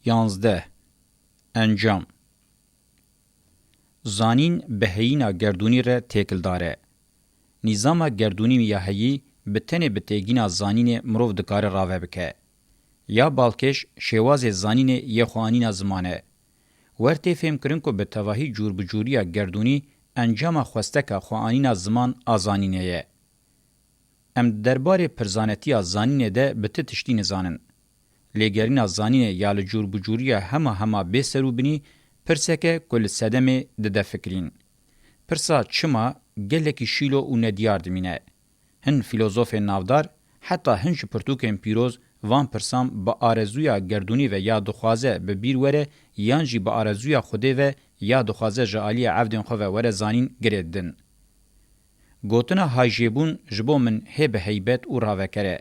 11 انجام زانین بهینا گردونی را تکل داره. نظام گردونی یاهی بتنه بتگینا زانین مروف دکار راوه بکه. یا بالکش شواز زانین یخوانین زمانه. ورته فهم کرن که به تواهی جور بجوریا گردونی انجام خواسته خوانین زمان آزانینه یه. ام درباره پرزانتی زانینه ده بته تشتی نزانن. لگرین زانینه یا لجور بجوریا همه بسرو بنی پرسکه کل سدمه ده فکرین. پرسا چما گلکی شیلو و ندیار دمینه. هن فیلوزوف نافدار حتی هنش پرتوکن پیروز وان پرسام با آرزویا گردونی و یا دخوازه به بیر وره یانجی با آرزویا خوده و یا دخوازه جعالی عبدن خواه وره زانین گردن. گوتنا هایجیبون جبو من هیب هیبت و راوکره.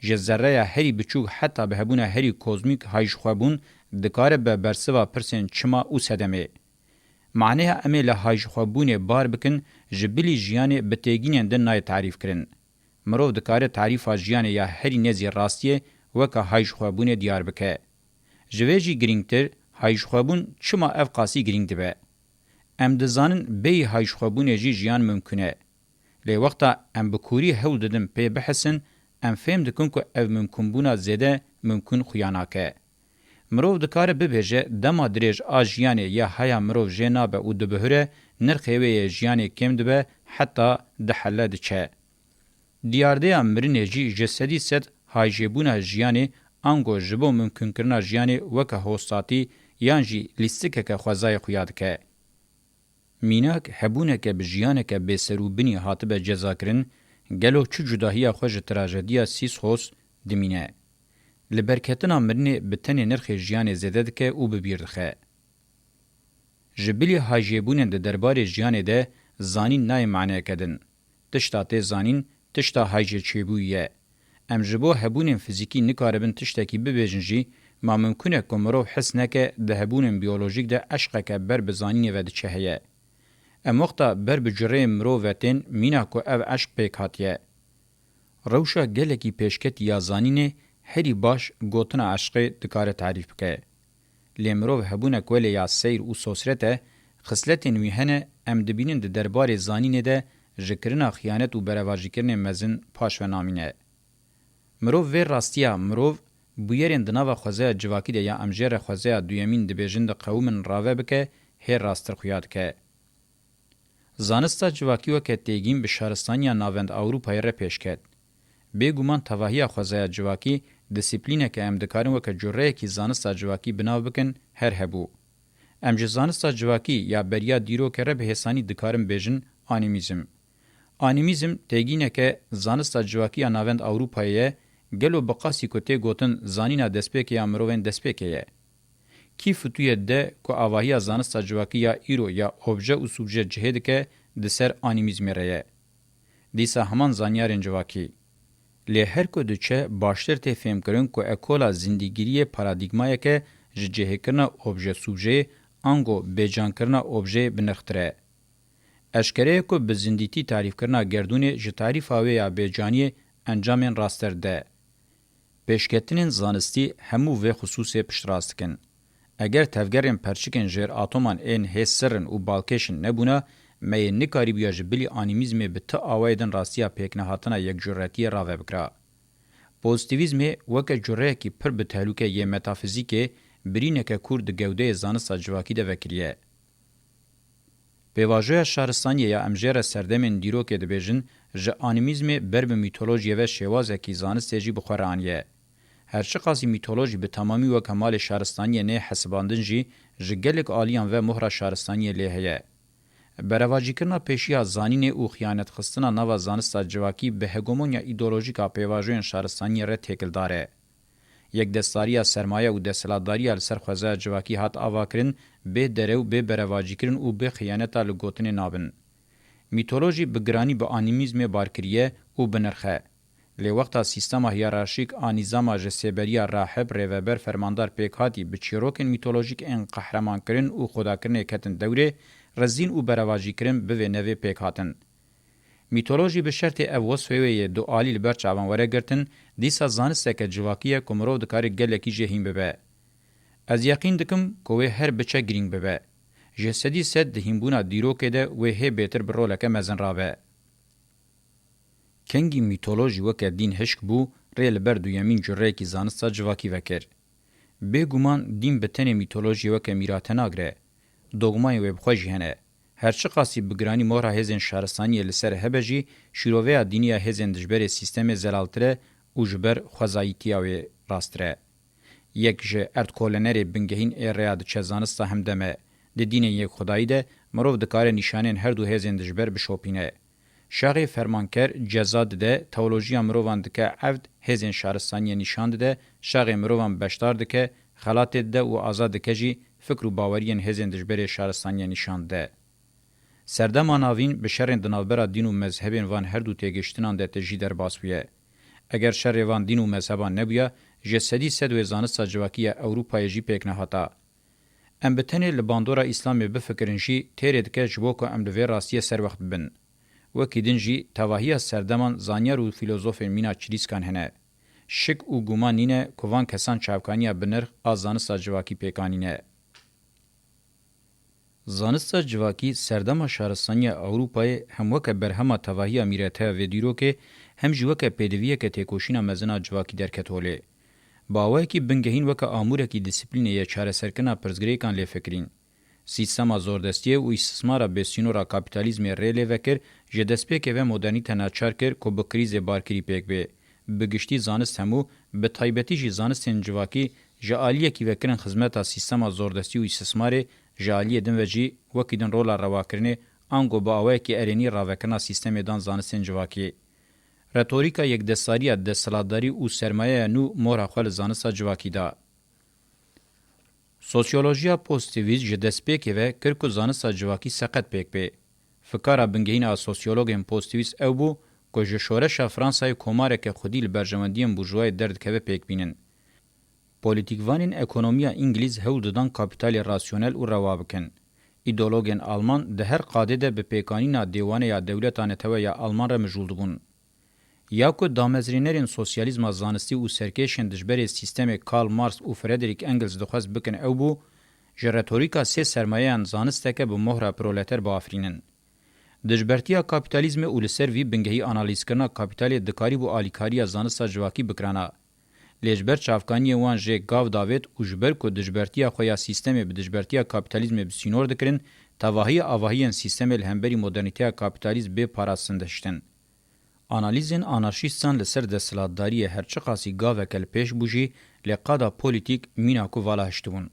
جزره هری بچوک حتی به هبونه هری کوزمیک هایج خوابون دکاره به برسوا پرسین چما او سدمه. معنی امی لحایج خوابونه بار بکن جبلی جیانه بتگینن دن نای تعریف کرن. مرو دکاره تعریف جیانه یا هری نزی راستیه وکا هایج خوابونه دیار بکه. جویجی گرینگتر هایج خوابون چما اف قاسی گرینگ دبه. ام دزانن بی هایج خوابونه جی جیان ممکنه. لی وقتا ام بکوری هول ددن پی بحسن ام فهم دکن که اف ممکن بونا زیده ممکن خویاناکه. مرو دکاره ببهجه دما دریج آجیانه یا هیا مرو جنابه او دبهره نرخوه جیانه کم دبه حتی دحله دچه. دیارده مرنه جی جسدی ست هایجبونه جیانه انگو جبو ممکن کرنا جیانه وکه هوستاتی یانجی لیستکه که خوزای خویاد که. میناک هبونه که بجیانه که بسرو بنی حاطبه جزا کرن گلو چو جداهی خوش تراژدیا سیس خوست دمینه. لبرکتنا مرنه بتنه نرخ جیان زده دکه او ببیر دخه. جبلی هایجیبونن ده دربار جیان ده زانین نای معنی کدن. تشتا ته زانین تشتا هایجی چیبویه. ام جبو هبونن فیزیکی نکاربن تشتاکی ببیجن جی ما ممکنه کمرو حس نکه ده هبونن بیولوژیک ده عشقه که بر بزانین و ده چهیه. ام وقتا بر بجره مرو وطن مینا که او عشق پیک هاتیه. روشا گلکی پیشکت یا زانینه هری باش گوتنا عشقی دکاره تعریف بکه. لیمرو هبونه کوله یا سیر و سوسرته خصلتین ویهنه ام دبینن ده دربار زانینه ده جکرنا خیانت و برواجی کرن مزن پاش و نامینه. مرو وی راستیا مرو بویرین دناو خوزه جواکی ده یا امجر خوزه دویمین دبیجن ده قومن راوه بکه هر راستر خویاد که. زانستا جواکی و که تیگین به شهرستانیا ناوند اوروپای را پیش کد. بگومان تواهی خوزه جواکی دیسیپلینه که ام دکارن و که جوره کی زانستا جواکی بناو بکن هر هبو. ام زانستا جواکی یا بریا دیرو که رب حسانی دکارن بیجن آنیمیزم. آنیمیزم تیگینه که زانستا جواکی ناوند اوروپایه گلو بقاسی کته گوتن زانینا دسپیک یا مروین دسپیکه. کی فتویه ده که آواهی زانستا جواکی یا ایرو یا اوبجه و سوبجه جهده که دسر آنیمیزمی ریه. دیسا همان زانیارین جواکی. لی هر کو دچه باشتر ته فهم کرن کو اکولا زندگیری پارادایگمای که جهه کرنا اوبجه سوبجه انگو بیجان کرنا اوبجه بنختره. اشکره کو به زندیتی تعریف کرنا گردون ج تعریف اوی یا بیجانی انجامن راستر ده. پیشکتنین زانستی همو و خصوصی پشتراست کن. اگر تفگرین پرچکن جر اتمان این هسرن و بالکشن نبونا می نکاری بیاج بلی آنیمیزم به تا آوایدن راستیا پیک نهاتنا یک جرأتی راوه بکرا. پوزیتیویزم وک جرأه کی پر به تهلوکه ی متافیزیک برینه که کورد گوده زانستا جواکی ده وکریه. به واژه شهرستانی یا امجره سردمن دیرو که دبیجن ژ آنیمیزم بر به میتولوژی و شوازه کی زانست جی بخورانیه. هرچی قاسی میتولوژی به تمامی و کمال شهرستانی نه حساباندن جی ژ گلک آلیان و مهر شهرستانی لهیه. برواجی کرنا پیشیا زانین او خیانت خستنا نوا زانستا جواکی به هگمونیا ایدئولوژیکا پیواژوین شهرستانی ره تکل داره. یک دستاریا سرمایه و دستلاتداری لسر خوزه جواکی هات آواکرین به دره و به برواجی کرن و به خیانتا لگوتن نابن. میتولوژی بگرانی به آنیمیزم بارکریه و بنرخه. لی وقتا سیستما هیرارشیک آنیزاما جسیبریا راحب ریوبر فرماندار پیکاتی به چیروکن میتولوژیک ان قهرمان کرن و خدا کرن کتن دوره رزین او برواجی کرن به نوی پیک هاتن. میتولوژی به شرط او وصفه دو آلی لبر چاوان وره گرتن دیسا زانسته که جواکیه کمرو دکار گلکی جهیم ببه. از یقین دکم که وی هر بچه گرینگ ببه. جسدی سد دهیمبونا دیروکه ده وی هی بیتر برولکه مزن رابه. کنگی میتولوژی وکه دین هشک بو ریل بردو یمین جره کی زانستا جواکی وکر. بگومان دین بتنه میتولوژی وکه میراته ناگره. دوگمای وی بخوشی هنه. هرچه قاسی بگرانی مورا هزین شهرستانی لسر هبجی شیروه دینیا هزین دجبر سیستم زلالتره و جبر خوزاییتیاوی راستره. یک جه ارد کولنری بنگهین ایریا ده چه زانستا هم دمه. ده دین یک خدایی ده مروف دکار نشانین هر دو هزین دجبر بشوپینه. شاقی فرمانکر جزاد ده تئولوژیا مروفان دکه عفد هزین شهرستانی نشان ده شاقی مروفان بشتار دکه خلات ده و آزاد دکه جی فکر و باورین هزین دجبر شهرستانی نشان ده. سردمان آوین به شرین دنالبرا دین و مذهبین وان هر دو تیگشتنان ده تجی در باسویه. اگر شر وان دین و مذهبان نبویا، جسدی سد و زانستا جواکی اوروپای جی پیک نهاتا. ام بتنی لباندورا اسلامی بفکرنجی تیره دکه جبوکو ام دوی راستی سر وقت ببن. وکی دنجی تواهی سردمان زانیار و فیلوزوفین مینا چریسکان هنه. شک و گومان نینه کوان کسان چاوکانیا بنرخ از زانستا جواکی پیکانینه. زانستا جواکی سردما شهرستانی اوروپای هم وک برهما تواهی امیرته و دیروکه هم جوکه پدویه که تکوشینا مزنا جواکی در کتوله. باوی کی بنگهین وک اموره کی دیسپلینه یا چاره سرکنا پرزګریکان لفکرین. سیستما زوردستیه و استثمار بسینورا کاپیتالیزم ریله وکر جدسپیک و مدرنیته ناچار کر کو به کریز بارکری پک به بگشتي زانست همو به تایبتی جی زانستین جواکی جالیه کی وکرن خدمت سیستما زوردستی و استثمار جالیه دن وجی وکیدن رولا رواکرنه انگو باوی کی ارینی راوکنا سیستم دان زانستین جواکی رتوریکا یک دستاری دستلاداری او سرمایه نو مورا خپل زانستا جواکی دا سوسیولوژیا پوزیتیویسم جدسپیک و کرکو زانستا جواکی سقط پک به فکر بنگینا سوسیولوژیم پوزیتیویست او بو کو جشورش فرانسای کوماره که خودی لبرجمندیم بورژوای درد که پک بینن پولیتیکوانین اکونومیا انگلیز هول ددان کاپیتال راسیونل او روابکن ایدئولوژین آلمان ده هر قاعده به پیکانینا دیوانه یا دولتانه تو یا آلمان را مجولدبون یا کو دامزرینرین سوسیالیزم زانستی او سرکشن دجبر سیستم کارل مارکس او فردریک انگلز دخواست بکن او بو ژراتوریکا سه سرمایه‌ان زانسته به مهره پرولتر بافرینن دجبرتیا کاپیتالیزم او لسر وی بنگهی انالیز کرنا کاپیتال دکاری بو الیکاریا زانستا جواکی بکرانا لجبر چافکانی وان ژ گاو داوید او جبر کو دجبرتیا خویا سیستم به دجبرتیا کاپیتالیزم بسینور دکرین تواهی اواهیان سیستم الهمبری مدرنیته کاپیتالیزم به پاراسندشتن انالیزن آنارشیستان لسر دستلاتداری هرچه قاسی گاو کل پیش بوجی لقادا پولیتیک مینا کو والا هشتون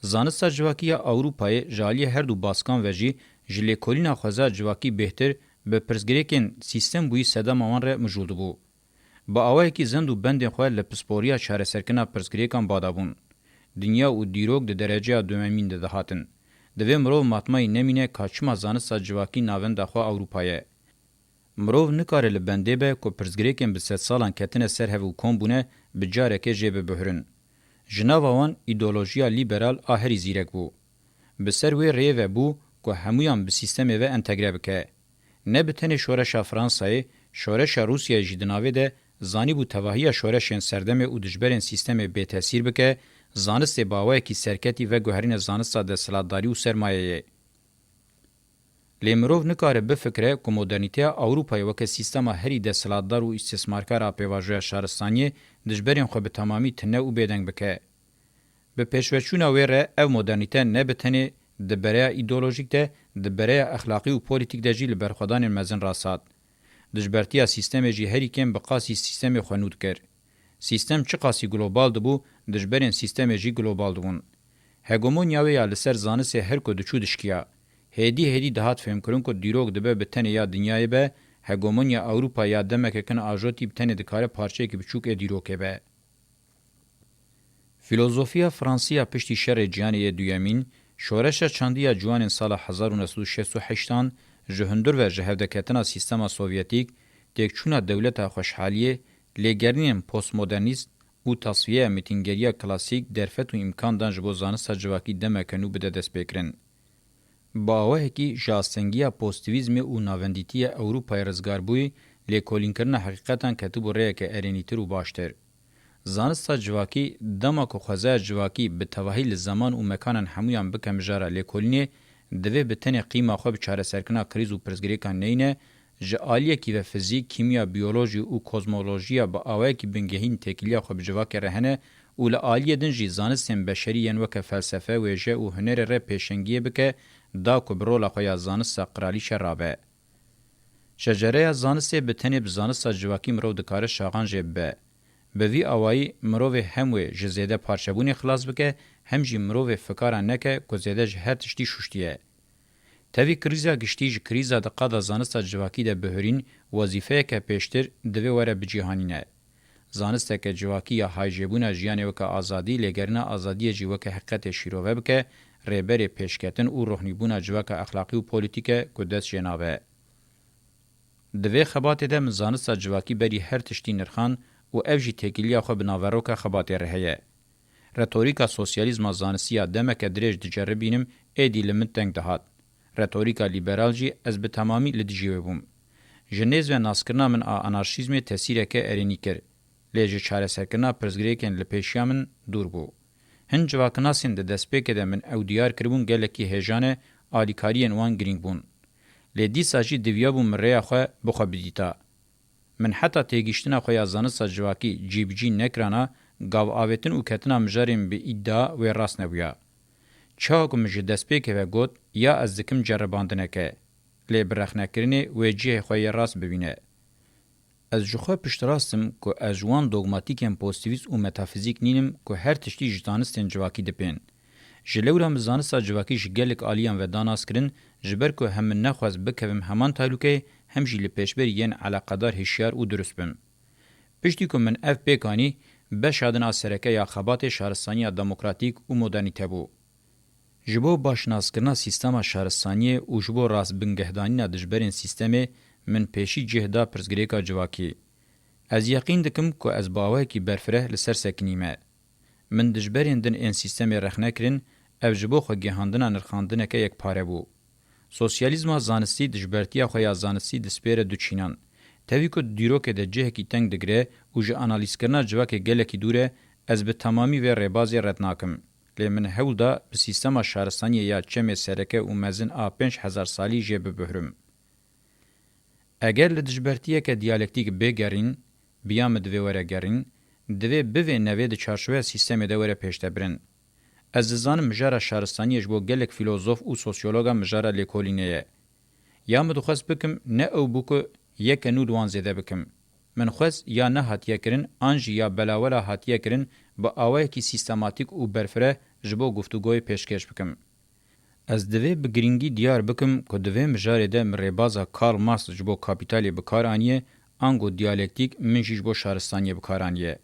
زانستا جواکی اوروپای جالی هر دو باسکان وجی جلی کولینا خوزا جواکی بهتر به پرزګریکن سیستم بوی صدا موان ر مجود بو با اوای کی زندو بند خو لپسپوریا شهر سرکنا پرزګریکان بادابون دنیا او دیروګ د درجه دومین ده هاتن د ومرو ماتمای نمینه کاچما زانستا جواکی ناوند خو اوروپای مرو نکاره لبنده به کو پرزګریکن به 3 سالان کتنه سر هو کومبونه بجاره کې جيب بهرن جناوان ایدئولوژیا لیبرال اهری زیرک بو به سر وی ریو بو کو همویان به سیستم و انتگره بکه نه بتنه شورش فرانسای شورش روسیه جدناوی ده زانی بو تواهی شورشین سردم او دجبرین سیستم به تاثیر بکه زانست باوی کی سرکتی و گوهرین زانست د سلطداری او سرمایه لیمروف نکاره به فکره کو مدرنیته اوروپای وک سیستم هری د سلطدار او استثمارکار اپواژه شهرستانی دجبرین خو به تمامی تنه او بدنګ بکه به پېشوچونه وره او مدرنیته نه بتنه د برای ایدئولوژیک ده د برای اخلاقی او پولیټیک د جیل برخدان مزن راسات د جبرتیا سیستم جی هری کم بقاسی سیستم خنود کر سیستم چی قاسی گلوبال دبو د جبرین سیستم جی گلوبال دبون هگمونیا و یا لسر زانس هر کو د چودشکیا هدی دهات فهم کرن کو دیروگ دبه بتنه یا دنیای به هگمونیا اوروپا یا دمک کن اجوتی بتنه د کار پارچه کی بچوک دیروکه به فیلوزوفیا فرانسیا پشتی شر جانی دویمین شورش چاندیا جوان سال 1968 جهندر و جهودکتنا سیستما سوویتیک تکچونا دولت خوشحالیه لگرنین پست مدرنیست او تصفیه میتینگریا کلاسیک درفت و امکان دان جبو زانستا جواکی دمکنو بده دست بکرن. با اوه کی جاستنگیا پوزیتیویزم او ناوندیتی اوروپای رزگار بوی لیکولین کرنا حقیقتا کتب و ریه که ارینیتر و باشتر. زانستا جواکی دما کو خوازه جواکی به توهی زمان و مکان همویان بکه مجاره لیکولینه دوی بتنه قیمه خو بچاره سرکنا کریز و پرزگریکان نینه جالیه کی و فیزیک، کیمیا، بیولوژی و کوزمولوژیا با اوای کی بنگهین تکلیه خو بجواک رهنه او لالیه دن جی زانستن بشری ین وک فلسفه و ژه او هنر ر پیشنگیه بکه دا کو برول خو یا زانست قرالی شرابه شجره زانسته بتنه بزانست جواکی مرو دکاره شاغان جبه به وی اوای مرو هم جزیده پارچبونی خلاص بکه هم جی مرو فکر نکه کو زیده هر تشتی شوشتیه تاوی کریزا گشتیج کریزا د قادا زانستا جواکی ده بهرین وظیفه که پیشتر دوی وره بجیهانینه. زانستا که جواکی یا هایجبونا جیانه وکا آزادی لگرنا آزادی جیوکا حقیقت شیروه بکه ریبر پیشکتن او روحنیبونا جواکا اخلاقی و پولیتیکه کدس جنابه. دوی خباته ده من زانستا جواکی بری هر تشتی نرخان و اوجی تکیلیا خو بناوروکا خباته رهیه. رتوریکا سوسیالیزم زانسیا دمک دریج دجربینم ایدی لمن تنگ دهات. رتوریکا لیبرال جی از به تمامی لدیجیوه بوم. جنیز و ناسکرنا من آنارشیزم تسیره که ارینی کر. لیجه چاره سرکرنا پرزگریکن لپیشیا من دور بو. هن جواکناسین ده دسپیک ده من او دیار کربون گلکی هجانه آلیکارین وان گرینگ بون. لیدی ساجی دویا بوم ریا خواه بخوا بدیتا. من حتی تیگیشتنا خواه زانسا جواکی جیبجی نکرانا گاو آویتن و کتنا مجاریم به ادعا و راست نبویا. چاکم جه دسپیک و گوت یا از دکم جرباندنه که لی برخنکرینه و جه خواه راست ببینه. از جخواه پشتراستم که از جوان دوگماتیکم پوستیویز و متافیزیک نینم که هر تشتی جدانستین جواکی دپین. جلورم زانستا جواکی جگلک آلیان و داناس کرن جبر که هم نخواست بکویم همان تالوکه هم جیل پیشبر ین علاقدار هشیار و درست بم. پشتی که من اف بیکانی بشادن آسرکه یا خبات شهرستانی دموکراتیک و مدرنیته بو. جبو باشناسکرنا سیستما شهرستانی او جبو راست بنگهدانی دجبرین سیستم من پیشی جهدا پرزگریکا جواکی. از یقین دکم که از باوه کی برفره لسر سکنیمه. من دجبرین دن این سیستم رخنه کرن او جبو خو گهاندنا نرخاندنه که یک پاره بو. سوسیالیزما زانستی دجبرتیا خویا زانستی دسپیره دو چینان. تاوی که دیروکه ده جه کی تنگ دگره او جه انالیز کرنا جواک گلکی دوره از به تمامی و ربازی ردناکم. لیمن هولدا به سیستما شهرستانی یا چمه سرکه و مزن 5000 سالی جه ببهرم. اگر لدجبرتیه که دیالکتیک بگرین، بیام دوی وره گرین، دوی بوی نوی ده چارشوه سیستم دوره پیشته برن. از زانم مجاره شهرستانی جبو گلک فیلوزوف و سوسیولوگا مجاره لیکولینه. یا مدخواست بکم نه او بکو یک نودوان زیده بکم. من خواست یا نه هاتیه کرن، آنج یا بلاولا هاتیه کرن با آوه کی سیستماتیک و برفره جبو گفتگوی پیشکش بکم. از دوی بگرینگی دیار بکم که دوی مجاره ده مربازا کارل مارکس جبو کاپیتالی بکارانیه آنگو دیالکتیک منجی جبو شهرستانی بکارانیه.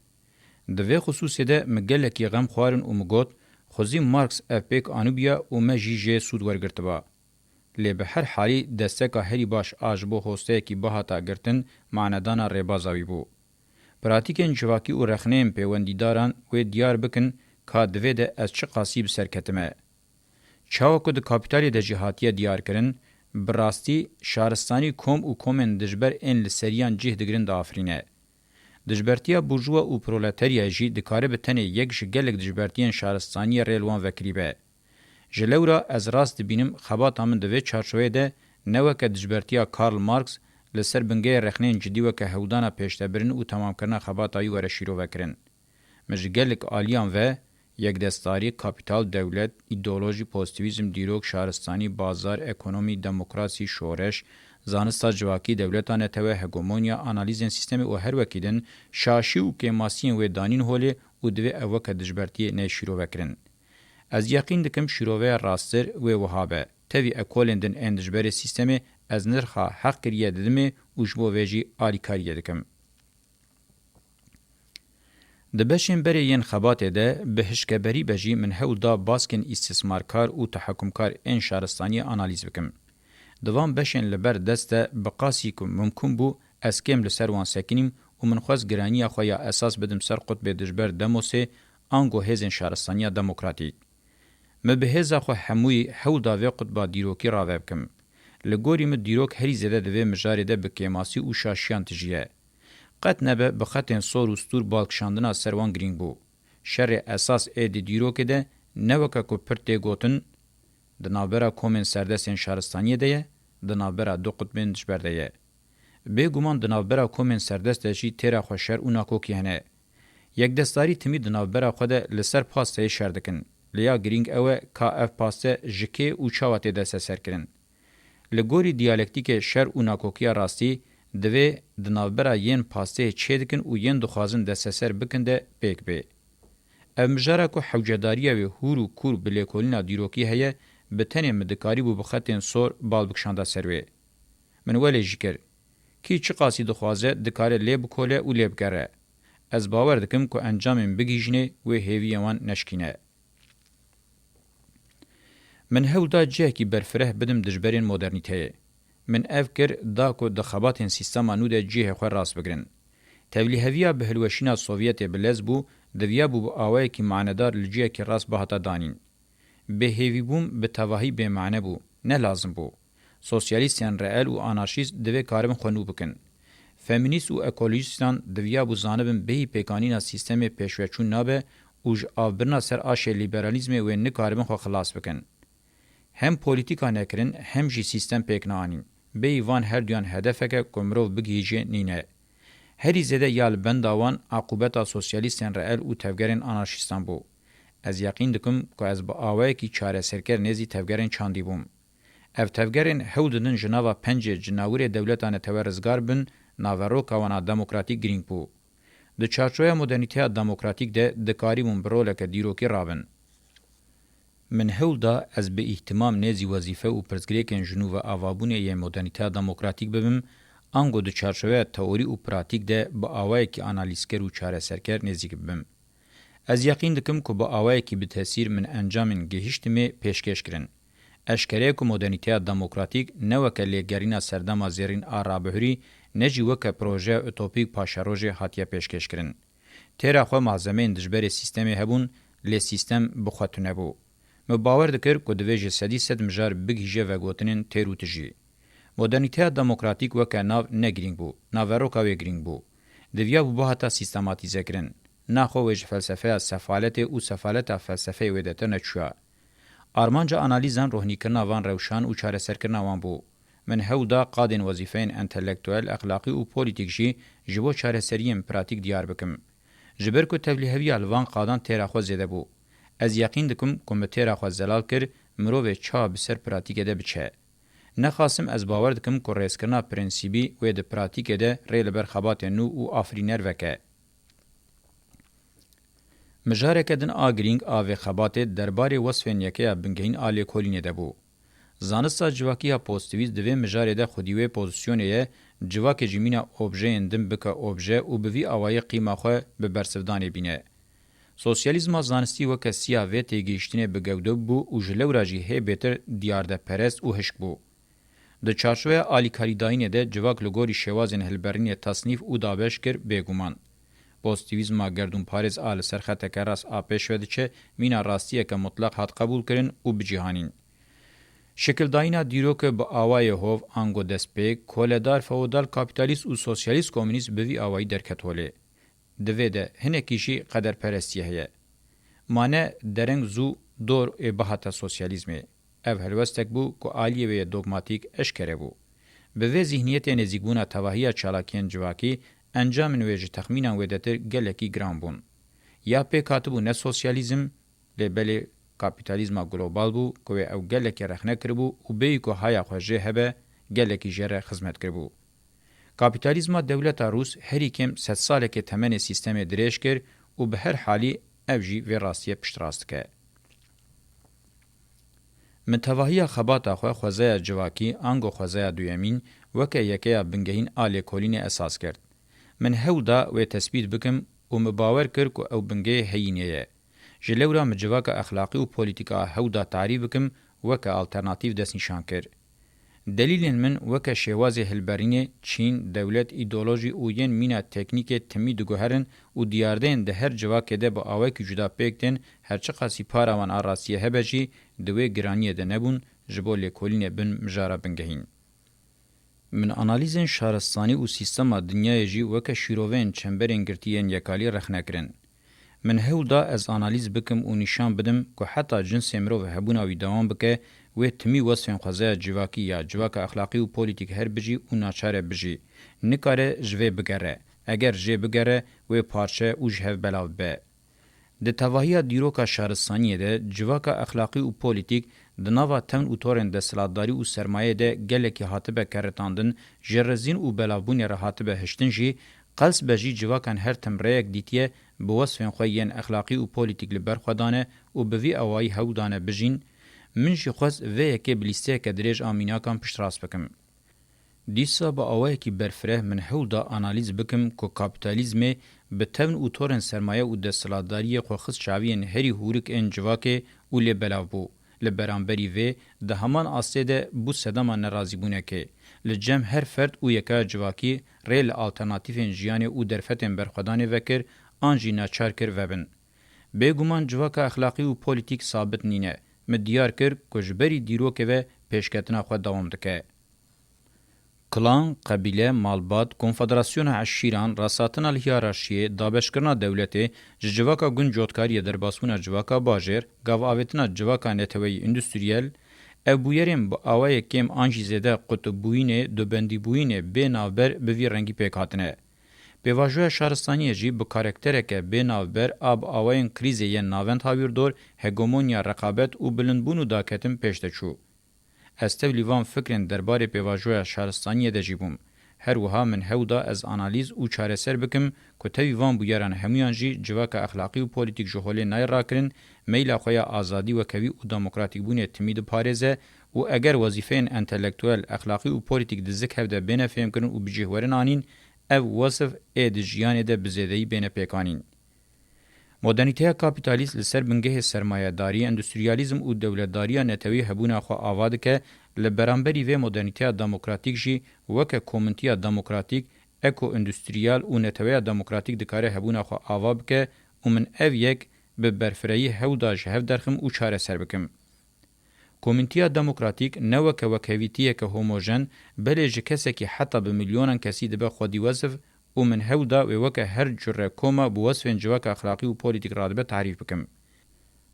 دوی خصوصی ده مگلکی غم خوارن و مگوت خوزی مارکس اپیک آنوبیا و مجی جه سود ورگرتبا. لی به هر حالی دستکا هری باش آجبو هسته کی باهاتا گرتن معنادانا ربازاوی بو. پراتیکن جواکی و رخنیم پیوندیداران و دیار بکن که دوی ده از چه قاسی بسرکتمه. چاوکو ده کابیتالی ده جهاتیه دیار کرن، براستی شهرستانی کوم و کومن دجبر این لسریان جه دگرن ده آفرینه. دجبرتیا بورژوا و پرولتاریا جی دکاره به تنه یک جگلک دجبرتیان شهرستانی ریلوان وکریبه. جلورا از راست بینم خبات همون دوی چارچوه ده نوکه دجبرتیا کارل مارکس لسر بنگه رخنین جدی وکه هودانا پیشته برن و تمام کرنا خبات آیو ورشیرو وکرن. مجگلک آلیان و یک دستاری کاپیتال دولت، ایدئولوژی پوزیتیویزم دیروک شهرستانی بازار اکونومی دموکراسی شورش زانستا جواکی دولتانه ته هگمونیا انالیزن سیستم او هر وکیدن شاشی او کماسین و دانین هولی او دوی اوک دجبرتی نه شیرو وکرن. از یقین دکم شیروه راستر و وهابه تاوی اکولندن اندجبر سیستم از نرخا حق کریه ددمه اوشبو ویجی آلیکاریه دکم. دبشن بری ین خباته ده به هشکبری بجی من هول دا باسکن استثمارکار و تحکمکار این شهرستانی آنالیز بکم. دوام بشن لبر دسته بقاسی که ممکن بو اسکم لسر وان سکنیم و من خواست گرانی خواه اساس بدم سر قطب دجبر دموسه آنگو هزین شهرستانی دموکراتیک. مبهزا خو هموی هول دا وی قطبا دیروکی راوه بکم. لگوری مد دیروک هری زده دوی مجاری ده بکیماسی و شاشیان تجیه. قد نبه بخطین سور و ستور بالکشاندنا سروان گرینگ بو. شر اساس ایدی دیروکه ده نوکا کو پرته گوتن دنابرا کومن سردستین شهرستانیه ده دنابرا دو قطبین دشبرده یه. بگومان دنابرا کومن سردست جی تیرا خوشر و ناکوکی هنه. یک دستاری تمی دنابرا خود لسر پاسته شردکن. لیا گرینگ اوه که اف پاسته جکه و چاواته دسته سر کرن. لگوری دیالکتیک شر و ناکوکیا راستی دوی دنابرا ین پاسته چه دکن و ین دخوازن دسته سر بکنده بیک بی. امجاره که حوجداریه و هورو کور بلیکولینا دیروکی هیه بتنی مدکاری بو بخطین سور بالبکشانده سروی. من ولی جکر کی چه قاسی دخوازه دکاره لیب کوله و لیب گره. از باور دکم که انجامین بگیجنه و هیویوان نشکینه. من هول دا جه کی برفره بدم دجبرین مدرنیته. من افکر دا که دخباتین سیستما نو ده جه خواه راست بگرن. تولیهویا به هلوشینا سوویت بلز بو دویا بو آوه کی معنیدار لجیه کی راست بهاتا دانین. به هیوی بوم به تواهی به معنی بو. نه لازم بو. سوسیالیستیان رئال و آنارشیست دوی کاربن خونو بکن. فمینیست و اکولوژیستان دویا بو زانبن بهی پیکانینا سیستم پیشوچون نابه اوج آبرنا سر آشه لیبرالیزم و نکاربن خو خلاص بکن. هم پولیتیکا نکرن هم جی سیستم پیکنانین. بی وان هر دیان هدفه کمرو بگیجه نینه. هری زده یال بنداوان عقوبتا سوسیالیستین رئال و تفگرین آنارشیستان بو. از یقین دکم که از با آوه کی چاره سرکر نزی تفگرین چاندی بوم. اف تفگرین هودنن جناوا پنج جناور دولتانه تورزگار بن ناورو کوانا دموکراتیک گرینگ بو. د چارچوی مدرنیته دموکراتیک ده دکاری منبرولک دیروکی رابن. من هول دا از به احتمام نزی وظیفه و پرزگریکن جنو و آوابونه ی مدرنیته دموکراتیک ببم انگو د چارچوی تئوری و پراتیک ده با آوای کی آنالیزکر و چاره سرکر نزیک ببم. از یقین دکم که با آوای کی به تاثیر من انجامن گهشتمه پیشکش کرن. اشکره که مدرنیته دموکراتیک نوکه لیگرینا سردما زیرین آرابهری نجی وکه پروژه اوتوپیک پاشاروژه هاتیه پیشکش کرن. تیرا خو معظمه دجبر سیستمی هبون لی سیستم بخواتونه بو. مباور دکر که دویج سدی ست مجار بگیجه و گوتنین تیرو تجی. مدرنیته دموکراتیک وکه ناو نگرینگ بو. ناوروکا وی گرینگ بو. دویا بو هاتا سیستماتیزه کرن. ناخو ویج فلسفه سفالت او سفالت فلسفه ویدته نچوه. آرمانجا انالیزان روحنی کرنا وان روشان و چاره سر کرنا وان بو. من هودا قادن وظیفین انتلیکتوال اخلاقی و پولیتیک جی جبو چاره سریم پراتیک دیار بکم. جبر کو تبلیغوی الوان قادان تیرا خو زده بو. از یقین دکم کوم تیرا خو زلال کر مرو چا بسر پراتیک ده بچه. نخاسم از باور دکم کو ریس کرنا پرنسیبی و د پراتیک ده ریل بر خبات نو او افرینر وکه. مجاره کدن آگرینگ آوه خبات درباره وصفین یکه بنگهین آلی کولینه ده بو. زانستا جواکی ها پوستویز دوی مجاره ده خودیوه پوزیسیونه جواک جمینا اوبژه اندم بکا اوبژه و بوی آوای قیمه خواه به برسفدانه بینه. سوسیالیزم زانستی وکه سیا و تیگیشتینه بگودو بو و جلو راجی هی بیتر دیارده پرست و هشک بو. د چارچوه آلی کاریداینه ده جواک لگوری شوازن هلبرین تصنیف و دابش کر بگومان. پوزیتیویزم گردون پاریز آل سرخط کراس آپش وده چه مینا راستیه که مطلق هات قبول کرن و بجیهانین. شکل داینا دیروک با آوای هوف آنگو دسپیک کولدار فودال کاپیتالیست و سوسیالیست کمونیست بوی آوای درکتوله. دویده هنه کیشی قدر پرستیه هیه. مانه درنگ زو دور بحث سوسیالیزمه. اف هلوستک بو که آلیه و دوگماتیک اشکره بو. به وی ذهنیت نزیگبونا تواهی چالاکین جواکی انجام نویج تخمینا ودتر گلکی گران بون. یا پی کاتبو نه سوسیالیزم لبلی کاپیتالیزم گلوبال بو که او گلکی رخنه کربو و بیو که های خوژه هبه گلکی جره خدمت کربو. کاپیتالیزم دولت روس هری کم 100 ساله که تمن سیستم دریش کر و به هر حالی افجی و راستیه پشت راست که. من تواهی خباتا خوزه جواکی آنگو خوزه دویمین وکه یکه بنگهین آلی کولین اساس کرد. من هودا و تثبیت بکم و مباور کر که او بنگه هینیه. جلورا مجواک اخلاقی و پولیتیکا هودا تعریف بکم وکه آلترناتیو دست نشان کر. دلیل من وکه شواز هلبرین چین دولت ایدولوژی و ین مینا تکنیک تمی دگوهرن و دیاردین ده هر جواک ده با آوه که جدا پیکتن هرچه قاسی پاراوان آراسیه هبجی دوی گرانیه ده نبون جبو لیکولین بن مجارا بنگهین. من انالیزن شارستانی و سیستما دنیای جی وک شیروین چمبرین گرتیین یکالی رخنکرن. من هودا از انالیز بکم و نشان بدم که حتی جنس مرو و هبونا وی دوام بکه و تمی وصفین خوزه جواکی یا جواک اخلاقی و پولیتیک هر بجی و ناچاره بجی. نکاره جوه بگره. اگر جه بگره و پارچه و جهو بلاو به. ده تواهی دیروکا شهرستانیه ده جواک اخلاقی و پولیتیک د نوا تمن او تورن د سلاداری او سرمایه ده گلکی هاتبه کرتاندن جرزین او بلابون را هاتبه هشتن جی قلس بجی جواکان هر تمریک دیتیه بوصفن خوین اخلاقی او پولیتیک لبر خدانه او بوی اوای هودانه بجین من جی خوز و یکی بلیسته که دریج آمینا کام پشتراس بکم. دیسا با اوای کی برفره من هودا انالیز بکم که کابیتالیزم به تمن او تورن سرمایه او د سلاداری خوخص چاوین هری هورک ان جواکه او لبلابو. لبرانبری و ده همان آسیده بو صداما نرازی بونه که لجم هر فرد او یکا جواکی ریل آلترناتیفین جیانی او درفتین برخودانه وکر آنجی ناچار کر وبن. بگومان جواکا اخلاقی و پولیتیک ثابت نینه مدیار کر کجبری دیروکه و پیشکتنا خود دوام دکه. کلان، قبیله، مالبات، کنفدراسیون عشیران، راساتنا الهیاراشیه، دابشکرنا دولته، جواکا گون جوتکاری در باسونا جواکا باجر، گاو آویتنا جواکا نتوی اندستریل، او بویرین با آوای کم آنجی زده قطب بوینه، دوبندی بوینه به ناوبر بوی رنگی پیکاتنه. به واجه شهرستانی جی به کارکتره که به ناوبر آب آواین کریزه ین ناوند هاویر دور هگمونیا رقابت و بلندبونو داکتم پیشته چو. استو لیوان فکرین درباره پیواجوی شهرستانی دجیبوم. هر وها من هودا از انالیز او چاره سر بکم که تاویوان بویران همیان جی جواک اخلاقی و پولیتیک جهولی نای راکرین میلا خویا آزادی و کوی و دموکراتیک بونه تمید پارزه و اگر وظیفین انتلکتوال اخلاقی و پولیتیک دزک هفته بین فهم کرن و بجهورن آنین او وصف اید جیان ده بزیدهی بین پیکانین. مدرنیته کاپیتالیسم لسر بنگه سرمایه داری اندستریالیزم او دولتداری نتوی هبونا خو آواده که لبرانبری و مدرنیته دموکراتیک جی وکه کومنتیا دموکراتیک اکو اندستریال او نتوی دموکراتیک دکاره هبونا خو آواب که او من او یک به برفرهی هوداج هف درخم او چاره سر بکم. کومنتیا دموکراتیک نو که وکویتیه که هوموژن بله جکسه که حتی به میلیونان کسی دبه خودی وصف و من هودا و وکه هر جره کوما بوصفین جواک اخلاقی و پولیتیک رادبه تعریف بکم.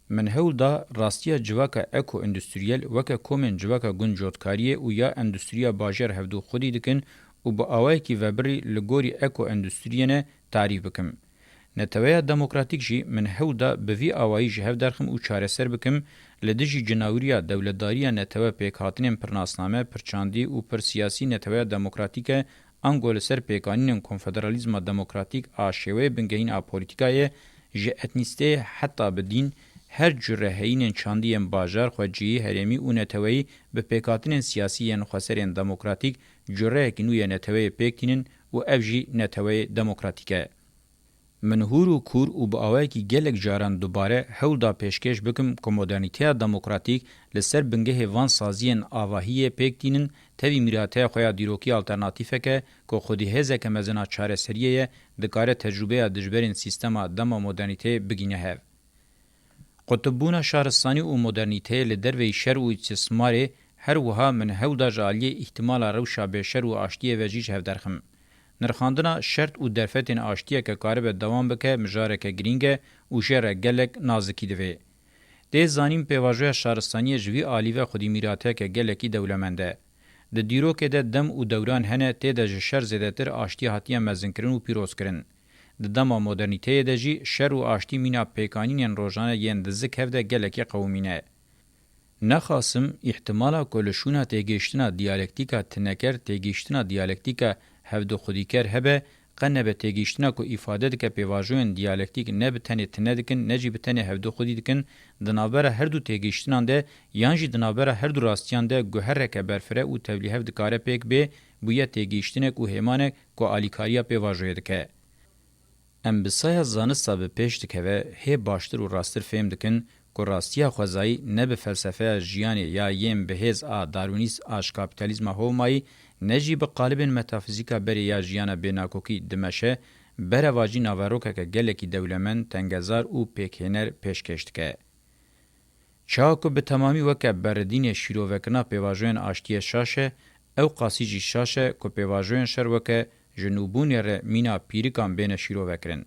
من هودا راستیا جواک اکو اندستریال وکه کومن جواک گنجوتکاریه و یا اندستریا باجر هفدو خودی دکن و با آوائی که وبری لگوری اکو اندستریانه تعریف بکم. نتویا دموکراتیک جی من هودا بوی آوائی جهف درخم و چاره سر بکم لدجی جناوریا دولتداریا نتویا پیکاتنین پرناسنامه پرچاندی و پر سیاسی نتویا دموکراتیکه انگول سر پیکانین کنفدرالیزم دموکراتیک آشوه بنگهین آپولیتیکای جه اتنیسته حتی بدین هر جره هین چاندین باجار خوجی هرمی و نتوی به پیکاتنین سیاسی نخسرین دموکراتیک جره کنوی نتوی پیکتینین و افجی نتوی دموکراتیکه. منهور و کور و با آوائی که گلک جاران دوباره هولدا پیشکش بکم که مدرنیته دموکراتیک لسر بنگه وان سازین آواهی پیکتینن تاوی میراته خویا دیروکی آلترناتیفه که خودی هزه که مزنا چاره سریه دکاره تجربه دجبرین سیستم دما مدرنیته بگینه هف. قطبون شهرستانی و مدرنیته لدروی شر و استثماره هر وها من هولدا جالیه احتمال روشا به شر و آشتیه وجیج هف درخم. نرخاندنا شرط و درفتین آشتیه که کارب دوام بکه مجاره که گرینگه و شره گلک نازکی دوه. ده زانیم پیواجوه شهرستانی جوی آلیوه خودی میراته که گلکی دولمنده. ده دیرو که ده دم و دوران هنه ته ده شر زده تر آشتی حتیه مزن کرن و پیروز کرن. ده دما مدرنیته ده جی شر و آشتی مینا پیکانین روزانه ین دزک هفده گلکی قومینه. نخاسم احتمالا کلشونا تیگیشتنا دیالکتیکا تنکر تیگیشتنا دیالکتیکا هفدو خودیکر هبه قنه به تیگیشتنا کو ifade دکه پیواژوین دیالکتیک نه بتنی تنه دکن نجی بتنی هفدو خودی دکن دنابره هر دو تیگیشتنان ده یانجی دنابره هر دو راستیان ده گوهر که برفره او تولیه دکاره پیک به بویا تیگیشتنه کو هیمانه کو آلیکاریا پیواژوی دکه. ام بسای زانستا به پیش دکه و هی باشتر و راستر فهم دکن که راستیا خوزایی نه به فلسفه جیانی یا یم به هز دارونیس آش کابیتالیزم هومایی نجی به قالب متافیزیکا بری یا جیانا بیناکوکی دمشه بره واجی ناواروکا که گلکی دولمن تنگزار او پیکهنر پیشکشت که. چاکو به تمامی وکه بردین شیروکنا پیواجوین آشتی شاشه او قاسی جی شاشه کو پیواژوین شروکه جنوبون ر مینا پیریکان بین شیرو وکرن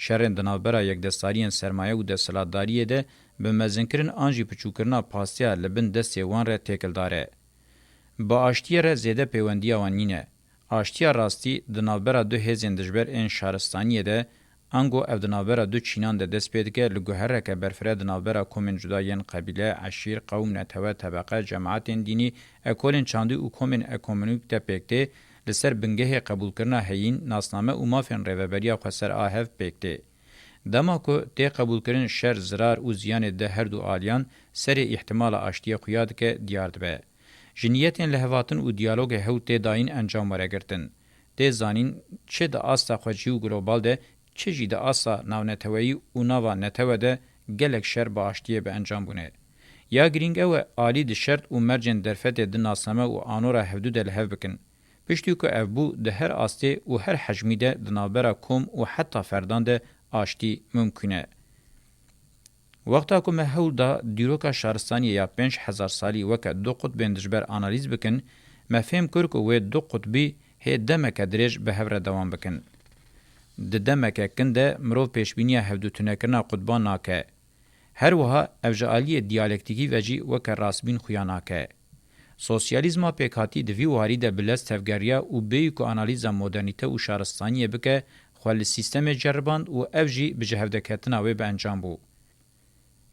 شرن دنابرا یک دستاریان سرمایه و دستلاتداریه ده به مزنکرین آنجی پچوکرنا پاسیا لبن دستی وان ره تکل داره. با آشتیه ره زیده پیوندی آوانینه. آشتیه راستی دنابرا دو هزین دجبر این شهرستانیه ده انگو او دنابرا دو چینان ده دست پیدگه لگوهره که برفره دنابرا کومن جداین قبیله، عشیر، قوم، نتوه، طبقه، جماعت دینی اکولین چاندی و کومن اکومنیک ده پکته لسر بنگه قبول کرنا هین ناسنامه او مافین ریوبریا خسر آهف پکته. دما کو تی قبول کرن شر زرار او زیان ده هر دو آلیان سر احتمال آشتی قیاد که دیارد به. جنیتین لحواتن او دیالوگ هو تی داین انجام ورگرتن. تی زانین چه ده آستا خوچی و گلوبال ده چه جی ده آستا ناو نتوی او ناوا نتوی ده گلک شر با آشتی به انجام بونه. یا گرینگ او آلی ده شرط او مرجن درفت ده ناسنامه او آنورا هفدو ده لحو بکن. پشتی که افبو ده هر آسته و هر حجمی ده دنابرا کم و حتی فردان ده آشتی ممکنه. وقتا که محول دا دیروکا شهرستانی یا 5000 سالی وکا دو قطب اندجبر آنالیز بکن، مفهم کرکو و دو قطبی هی دمک دریج به هفره دوام بکن. ده دمک کنده مروف پیشبینی هفدو تنکرنا قطبان ناکه. هر وها افجالی دیالکتیکی وجی وکا راسبین خویاناکه. سوسیالیزما پیکاتی دوی واری ده بلست تفگریا و بیوکو آنالیزا مدرنیته و شهرستانیه بکه خواهل سیستم جرباند و افجی بجهودکتنا وی به انجام بو.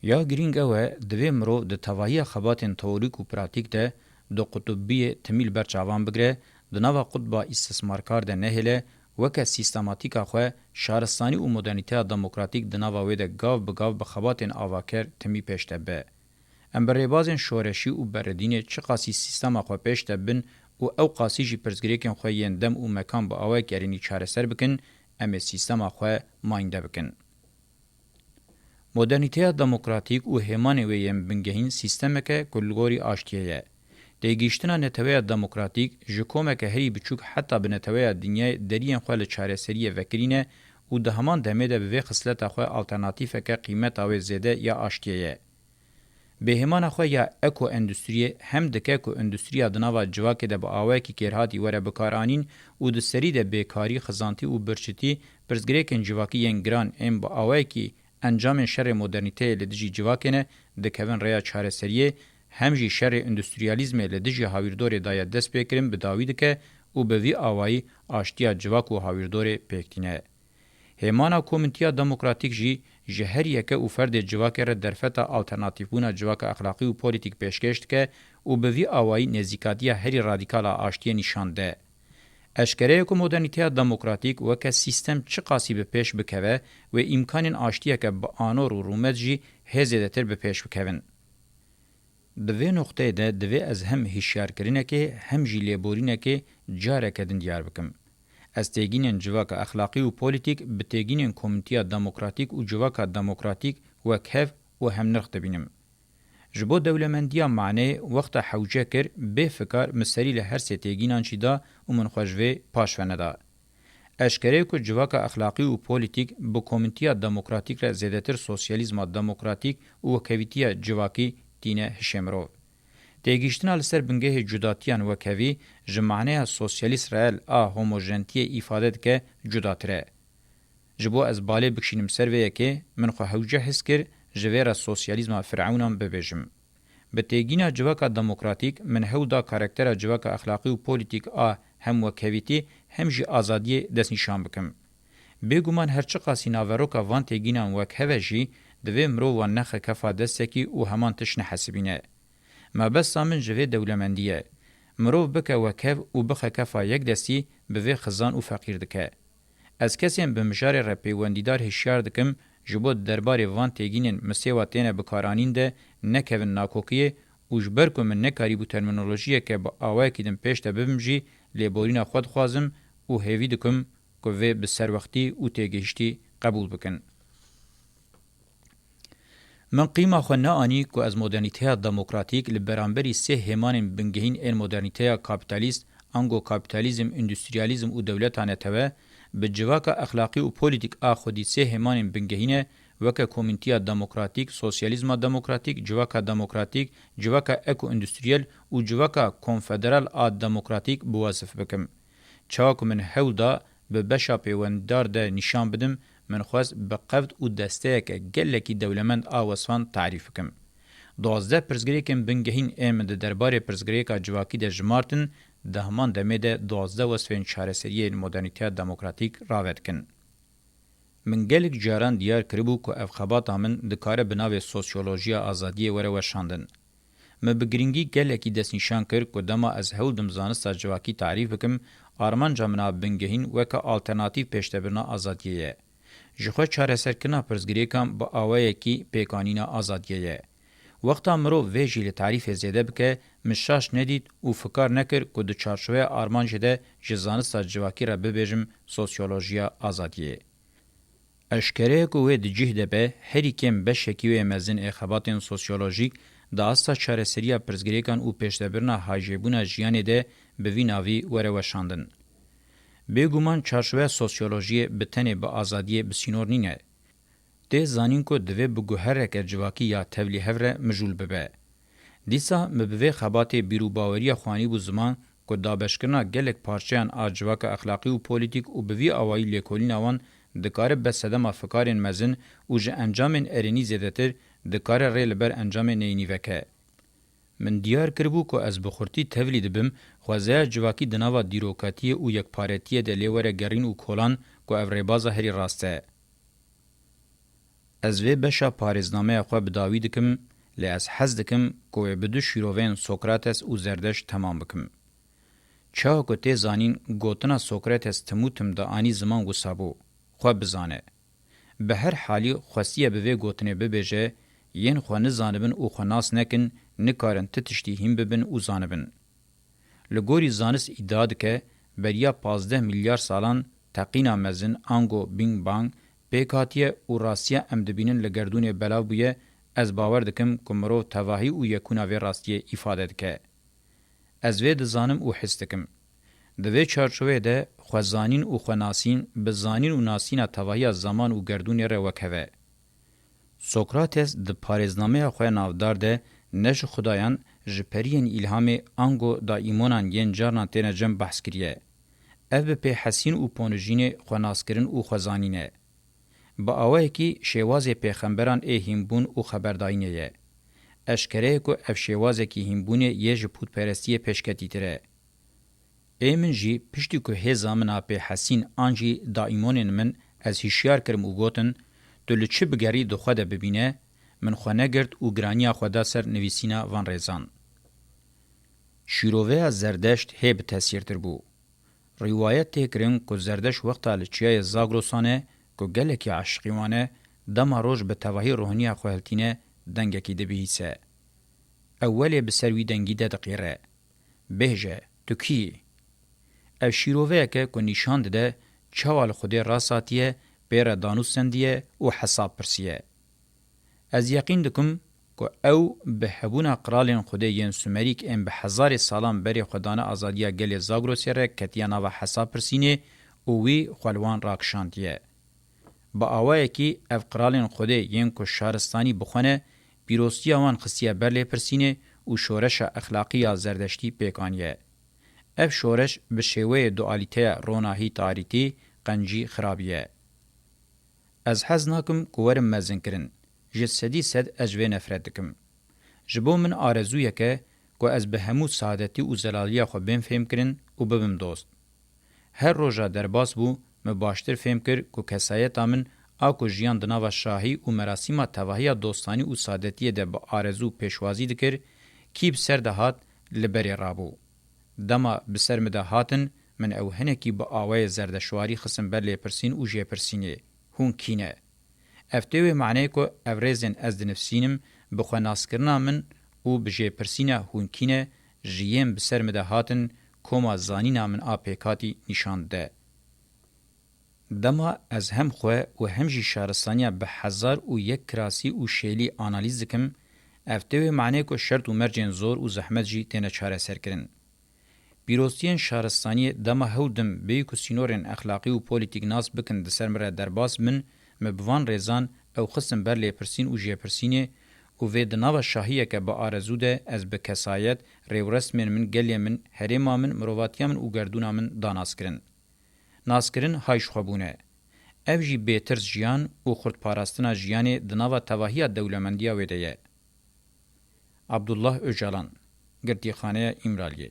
یا گرینگ اوه دوی مرو ده تواهی خباتین تئوریک و پراتیک ده دو قطبی تمیل برچاوان بگره دناوا قطبا استثمارکار ده نهله وکه سیستماتیکا خواه شهرستانی و مدرنیته دموکراتیک دناوا وی ده گاو بگاو بخباتین آواکر تمی پیشته به. امبریبازن شورشی و بردین چه قاسی سیستما خو پیشته بن او قاسی جی پرزګریکن خو یندم او مکان با اوه گرینی چاره سر بکن ام سیستما خو ماینده بکن مدرنیته دموکراتیک او همان ویم بنگهین سیستمکه کلگوری آشتیه دیگیشتنا نتوی دموکراتیک جکومکه هی بچوک حتی بنتوی دنیای درین خو له چاره سری وکرینه او ده همان دمه به خصلت خو الټرناتیو که قیمت او زیاده یا آشتیه به همان خو یا اکو اندستری هم دکه کو اندستری دناوا جواکه د باوه کی کرهاتی وره بکارانین او د سری د بیکاری خزانتی او برچتی پرزګریکن جواکی ینګران ام باوه کی انجام شر مدرنیته لدجی جواکنه د کوین ریا چاره سری همجی شر اندستریالیزم لدجی هاویردور دای دس بکریم بداوید که او به وی اوای آشتیا جواکو هاویردور پکتینه همان کومنتیا دموکراتیک جی جهریه که او فرد جواکه را درفتا آلترناتیفونا جواک اخلاقی و پولیتیک پیشکشت که او به وی آوائی نزیکاتیه هری رادیکالا آشتیه نشانده. اشکره که مدرنیته دموکراتیک و که سیستم چه قاسی به پیش بکوه و امکان آشتیه که با آنور و رومت جی هزیده تر به پیش بکوین. دوی نقطه ده دوی از هم هشیار کرینه که هم جی لیبورینه که جاره کدن دیار بکم. از تیگین جواک اخلاقی و پولیتیک به تیگین کومنتیا دموکراتیک و جواک دموکراتیک و کف و هم نرخ بینم. جبو دولمندیا معنی وقت حوجه کر به فکر مسری له هر تیگینان چیدا و من خوشوی پاشونه دا. اشکره کو جواک اخلاقی و پولیتیک به کومنتیا دموکراتیک را زیاتر سوسیالیزم دموکراتیک و کویتیا جواکی دینه هشمرو. تیگیشتنا لسر بنگه جداتیان و کوی جمعنه سوسیالیست رئال هوموژنتی ifade که جداتره. جبو از باله بکشینم سرویه که من خو حوجه حس کر جویر سوسیالیزم فرعونم ببیجم. به تیگینا جواکا دموکراتیک من هودا کاراکتر جواکا اخلاقی و پولیتیک هم و کویتی هم جی آزادی دست نشان بکم. بگومان هرچه قاسی ناوروکا وان تیگینا و کوه جی دوی مرو و نخ کفا دستکی و همان تشن حسبینه. ما بس سامن جوه دولمندیه. مروف بکه وکف و بخه کفا یک دستی به خزان و فقیر دکه. از کسیم به مجار رپیوندیدار هشیار دکم جبود دربار وان تیگینن مسیواتین بکارانین ده نکوین ناکوکیه و جبر کمن نکاری بو ترمینولوژیه که با آوه کدن پیشتا ببمجی لیبورین خود خوازم و هیوی دکم که وی بسر وقتی و تیگهشتی قبول بکن. من قیمه خو نه آنی که از مدرنیته دموکراتیک لبرانبری سه همان بنگهین این مدرنیته کابیتالیست انگو کابیتالیزم اندستریالیزم و دولتانه توه به جواک اخلاقی و پولیتیک خودی سه همان بنگهینه وکه کومینتیا دموکراتیک، سوسیالیزما دموکراتیک، جواکا دموکراتیک، جواکا اکو اندستریال و جواکا کنفدرال آ دموکراتیک بواسف بکم. چاک من هودا به بشا پیوندار ده نشان بدم من خواست به قفد و دسته که گلکی دولمند آواسفان تعریف کم. 12 پرزگریکم بنگهین ایم ده درباره پرزگریکا جواکی ده جمارتن ده همان دمه ده 12 وصفین چارسریه مدرنیته دموکراتیک راوت کن. من گلک جاران دیار کربو که افخابات من دکاره بناوی سوسیولوژیا آزادیه وره وشاندن. ما بگرینگی گلکی دست نشان کرد که دما از هول دمزانستا جواکی تعریف بکم آرمان جامنا بنگهین وکا آلترناتیو پیشتبرنا آزادیه. جخواه چاره سرکنا پرزگریکم با آوائه کی پیکانینا آزادیه. وقتا مرو ویجی لتعریف زیده بکه مشاش ندید و فکر نکر که دو چارشوه آرمان جده جزانستا جواکی را ببیجم سوسیولوژیا آزادیه. اشکره که وی دی جهده به هری کم بشکیوی مزن اخباتین سوسیولوژیک دا استا چاره سریا پرزگریکان و پیشتبرنا حاجبونا جیانه ده به وی ناوی وره وشاندن. بگومان چارشوه سوسیولوژی بتنه با آزادیه بسینور نینه. ده زانین که دوی بگوهره که جواکی یا تولی هفره مجول ببه. دیسا مبوی خبات بیرو باوری خوانی بو زمان که دابشکرنا گلک پارچهان آجواک اخلاقی و پولیتیک و بوی آوائی لیکولین آوان دکاره بسدم افکارین مزن و جه انجامین ارینی زیدتر دکاره ری لبر انجام نینی وکه. من دیار کربو که از بخورتی تولی دبم خوازه جواکی دناوا دیروکاتی و یک پارتی ده لیوره گرین و کولان که افریبازا هری راسته. از وی بشا پارزنامه خواه بداوی دکم لی از حز دکم که بدو شیروین سوکراتس و زردش تمام بکم. چاو که تی زانین گوتنا سوکراتس تموتم دا آنی زمان گسابو خواه بزانه. به هر حالی خواسته به وی گوتنه ببیجه ین خواه نزانبن و خواه ناس نکن نکارن تتشتی هم ببن و زانبن. لگوری زانس ایداد که بریا 15 میلیار سالان تقینا مزن آنگو بینگ بانگ پیکاتیه و راستیه امدبینن لگردون بلاو بویه از باور دکم کمرو تواهی و یکونا وی راستیه افاده دکه. از وی دزانم و حس دکم. دوی چارچوه ده خوزانین و خوناسین بزانین و ناسین تواهی زمان و گردون ره وکوه. سوکراتس د پارزنامه خواه نافدار ده نش خدایان جپرین الهام آنگو دا ایمونان ین جارنان تینه جم بحث کریه. او به حسین و پونجین خوناسکرین و خوزانینه. با آوه کی شواز پیغمبران همبون و خبرداینه یه. اشکره که اف شواز کی همبونه یه جپود پرستی پیشکتی تره. ایمن جی پشتی که هزامن اپی حسین آنجی دائیمونین من از هشیار کرم و گوتن تو لچه بگری دو خود ببینه من خونه گرد و گرانی خودا سر نویسینا وان ریزان. شیروه از زردشت هیب تاثیر تر بو. روایت تکرین که زردشت وقتا لچیای زاگروسانه که گلکی عشقیوانه دما روش به تواهی روحنی خوهلتینه دنگکی دبیهیسه. اولی بسروی دنگی ده دقیره. بهجه تو کی؟ او شیروه که نشان ده چوال خودی راساتیه بیر دانوسندیه و حساب پرسیه. از یقین دکم که او به حبون قرالین خودی ین سومریک ام به 1000 سالان بری خودانه آزادیا گل زاگروسیره کتیانا و حساب پرسینه او وی خلوان راکشانتیه. با آوائه کی اف قرالین خودی ین که شارستانی بخونه بیروستی آوان خستیه برلی پرسینه و شورش اخلاقی زردشتی پیکانیه. اف شورش به شیوه دوالیته روناهی تاریتی قنجی خرابیه. از حز ناکم کوورم مزن کرن. جسدی صد اجوه نفرت دکم. جبو من آرزویه که از به همو سعادتی و زلالیه خو بین فهم کرن و ببم دوست. هر روژا در باس بو مباشتر فهم کر که کسایت آمن آکو جیان دناو شاهی و مراسیما تواهی دوستانی و سعادتی ده با آرزو پیشوازی دکر کی بسر دهات لبری رابو. دما بسر مده هاتن من او هنکی با آوه زردشواری خسن بر لیپرسین و جی پرسینه. هون کینه. افتوی معنی که افریزن از دنفسینم بخوا ناسکرنا من و بجی پرسینه هون کینه جیم بسر مده هاتن کما زانینا من آپیکاتی نشان ده. دما از هم خواه و هم جی شارستانیا به 1001 کراسی و شیلی آنالیز دکم افتوی معنی که شرط و مرجین زور و زحمت جی تینه چاره سر کرن. بیروستین شهرستانی دما هودم بیکو سینورن اخلاقی و پولیتیک ناس بکن دسر مره درباس من مبوان ریزان او خصم بر لپرسین او جپرسینه او وی دناوا شاهیه که با آرزوده از بکسایت ریورسمن من گلی من هریما من مرواتیا من او گردونا من داناسکرن. ناسکرن هایش خوابونه. او جی بیترز جیان او خورد پاراستنا جیان دناوا تواهی دولمندیا ویده. عبدالله öcalan گردی خانه امرالیه